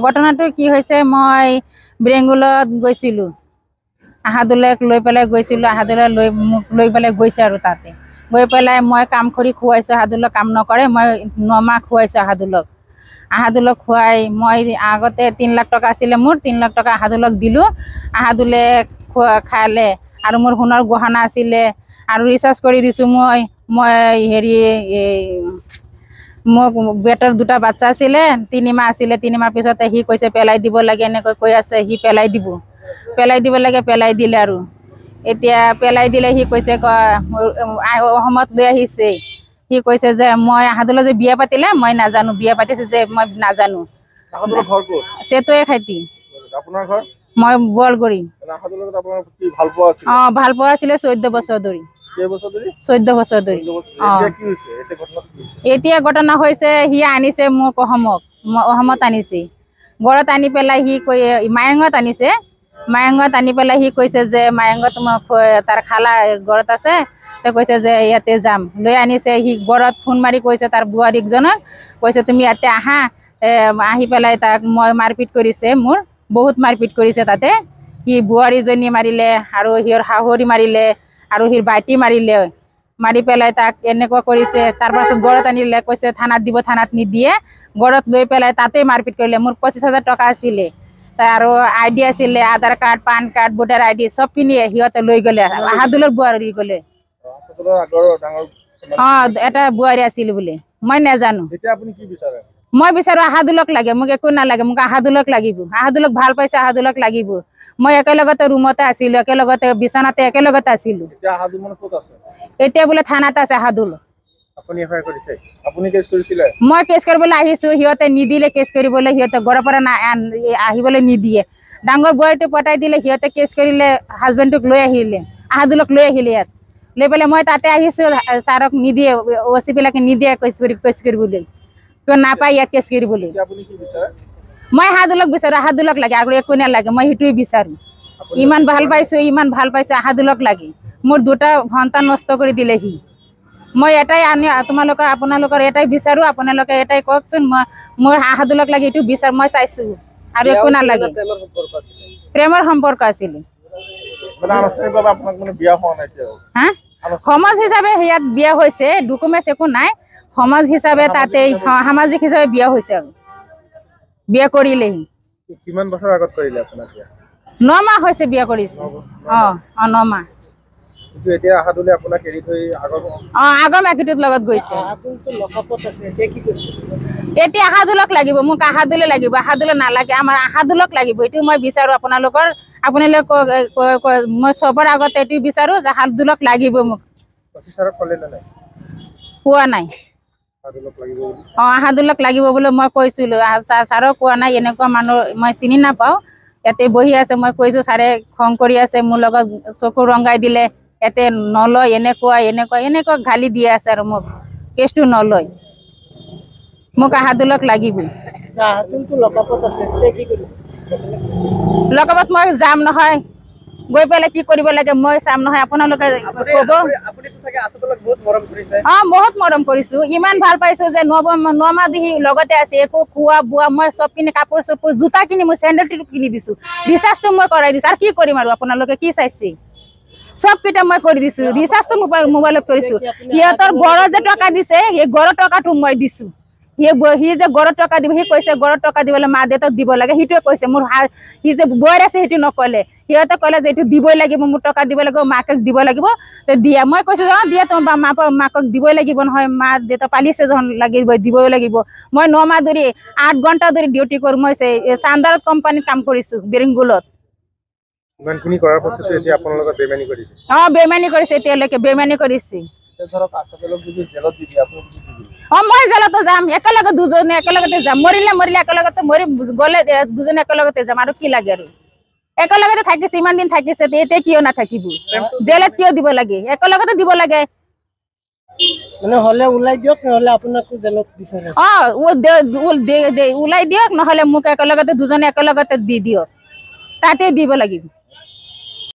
ঘটনাটো কি হৈছে মই ব্ৰেংগুলত গৈছিলো আহাদুলক লৈ পেলাই গৈছিলো আহাদুলে লৈ পেলাই গৈছে আৰু তাতে গৈ পেলাই মই কাম কৰি খুৱাইছো আহাদুলক কাম নকৰে মই 9 মাহ খুৱাইছো আহাদুলক খুৱাই মই আগতে 3 লাখ টকা আছিলে মোৰ 3 লাখ টকা আহাদুলক দিলো আহাদুলে খালে আৰু মোৰ সোণৰ গহনা আছিলে আৰু ৰিচাৰ্জ কৰি দিছো মই হেৰি মোক বেটাৰ দুটা বাচ্চা আছিলে 3 মাহ আছিলে 3 মাহ পিছতে সি কৈছে পেলাই দিব লাগে এনেকৈ কৈ আছে সি পেলাই দিব লাগে পেলাই দিলে আৰু এতিয়া পেলাই দিলে সি কৈছে অসমত লৈ আহিছে সি কৈছে যে মই আহাদুলে যে বিয়া পাতিলে মই নাজানো বিয়া পাতিছে যে মই নাজানো আহাদুলৰ ঘৰ ক'ত চেতয়ে খাইতি আপোনাৰ ঘৰ মই বলগুৰি আহাদুলৰ লগত আপোনাৰ কি ভাল পোৱা আছিল ভাল পোৱা আছিলে 14 বছৰ ধৰি 14 বছৰ ধৰি এতিয়া ঘটনা হৈছে সি আনিছে মোক অসমত আনিছে ঘৰত আনি পেলাই সি কৈ মায়ঙত আনি পেলাই সি কৈছে যে মায়ঙত মোক তাৰ খালা ঘৰত আছে তে কৈছে যে ইয়াতে যাম লৈ আনিছে সি ঘৰত ফোন মাৰি কৈছে তাৰ বুৱাৰীকজনক কৈছে তুমি ইয়াতে আহা আহি পেলাই তাক মই মাৰপিট কৰিছে মোৰ বহুত মাৰপিট কৰিছে তাতে সি বুৱাৰীজনী মাৰিলে আৰু সিৰ শাহুৰি মাৰিলে আৰু সিৰ ভাইটি মাৰিলে মাৰি পেলাই তাক এনেকুৱা কৰিছে তাৰ পাছত ঘৰত আনিলে কৈছে থানাত দিব থানাত নিদিয়ে ঘৰত লৈ পেলাই তাতে মাৰপিট কৰিলে মোৰ 25,000 টকা আছিলে আৰু আইডি আছিলে Aadhaar card PAN card voter ID সব কিনি সিহঁতে লৈ গ'লে আহাদুলৰ বুৱাৰী গ'লে এটা বুৱাৰী আছিল বোলে মই নাজানো মই বিচাৰো আহাদুলক লাগে মোক একো নালাগে মোক আহাদুলক লাগিব আহাদুলক ভাল পাইছে আহাদুলক লাগিব মই একেলগতে ৰুমতে আছিলো একেলগতে বিছনাতে একেলগতে আছিলো এতিয়া বোলে থানাত আছে আহাদুল মই কেছ কৰিবলৈ আহিছো সিহঁতে নিদিলে কেছ কৰিবলৈ সিহঁতে ঘৰৰ পৰা আহিবলৈ নিদিয়ে ডাঙৰ বুৱাৰীটো পঠাই দিলে সিহঁতে কেছ কৰিলে হাজবেণ্ডক লৈ আহিলে আহাদুলক লৈ আহিলে ইয়াত লৈ পেলাই মই তাতে আহিছো ছাৰক নিদিয়ে ওচি বিলাকে নিদিয়ে কেছ কৰিবলৈ নাপায় ইয়াত কেছ কৰিবলৈ মই আহাদুলক বিচাৰো আহাদুলক লাগে আৰু একো নালাগে মই সেইটোৱে বিচাৰো ইমান ভাল পাইছো আহাদুলক লাগে মোৰ দুটা সন্তান নষ্ট কৰি দিলে সি মই এটাই আপোনালোকৰ এটাই বিচাৰো আপোনালোকে এটাই কওকচোন মোৰ আহাদুলক লাগে এইটো বিচাৰ মই চাইছো আৰু একো নালাগে প্ৰেমৰ সম্পৰ্ক আছিলে সমাজ হিচাপে ইয়াত বিয়া হৈছে ডকুমেণ্টছ একো নাই সমাজ হিচাপে তাতে সামাজিক হিচাপে বিয়া হৈছে আৰু বিয়া কৰিলেহি কিমান বছৰ আগত কৰিলে আপোনাৰ 9 মাহ হৈছে বিয়া কৰিছে 9 মাহ এতিয়া আহাদুলে আপোনাক এৰি থৈ আগৰ মাইকীটোৰ লগত গৈছে এতিয়া আহাদুলক লাগিব মোক আহাদুলে লাগিব আহাদুলে নালাগে আমাৰ আহাদুলক লাগিব এইটো মই বিচাৰো আপোনালোকে মই চবৰ আগতে এইটো বিচাৰো যে আহাদুলক লাগিব মোক পোৱা নাই আহাদুলক লাগিব বুলি মই কৈছিলো ছাৰক কোৱা নাই এনেকুৱা মানুহ মই চিনি নাপাওঁ ইয়াতে বহি আছে মই কৈছো ছাৰে খং কৰি আছে মোৰ লগত চকু ৰঙাই দিলে ইয়াতে নলয় এনেকুৱা গালি দিয়ে আছে আৰু মোক কেছটো নলয় মোক আহাদুলক লাগিব লকআপত মই যাম নহয় গৈ পেলাই কি কৰিব লাগে মই চাম নহয় আপোনালোকে ক'ব বহুত মৰম কৰিছো ইমান ভাল পাইছো যে 9 মাহ দিহি লগতে আছে একো খোৱা বোৱা মই চব কিনি কাপোৰ চাপোৰ জোতা কিনি মই চেণ্ডেল কিনি দিছো ৰিচাৰ্জটো মই কৰাই দিছো আৰু কি কৰিম আৰু আপোনালোকে কি চাইছে সব কিটা মই কৰি দিছো ৰিচাৰ্জটো মোবাইলত কৰিছো সিহঁতৰ ঘৰৰ যে টকা দিছে এই ঘৰৰ টকাটো মই দিছো সি যে ঘৰত টকা দিব সি কৈছে ঘৰত টকা দিবলৈ মা দেউতাক দিব লাগে সেইটোৱে কৈছে মোৰ সি যে বৈৰ আছে সেইটো নকলে সিহঁতে ক'লে যে এইটো দিবই লাগিব মোৰ টকা দিব লাগিব মাকক দিব লাগিব দিয়া মই কৈছো দিয়া তোমাৰ মাকক দিবই লাগিব নহয় মা দেউতা পালিছে যখন লাগিব দিবই লাগিব মই 9 মাহ ধৰি 8 ঘণ্টা ধৰি ডিউটি কৰো মই চান্দাৰত কোম্পানীত কাম কৰিছো বেৰিংগুলত বেমানি কৰিছে এতিয়ালৈকে বেমানি কৰিছে মই জেলতো যাম একেলগে দুজনে একেলগতে যাম মৰিলে একেলগতে মৰি গ'লে দুজনে একেলগতে যাম আৰু কি লাগে আৰু একেলগতে থাকিছে ইমান দিন থাকিছে এতিয়া কিয় নাথাকিব জেলত কিয় দিব লাগে একেলগতে দিব লাগে মানে হলে ওলাই দিয়ক নহলে আপোনাকো জেলত বিচাৰে ওলাই দিয়ক নহলে মোক একেলগতে দুজনে একেলগতে দি দিয়ক তাতে দিব লাগিব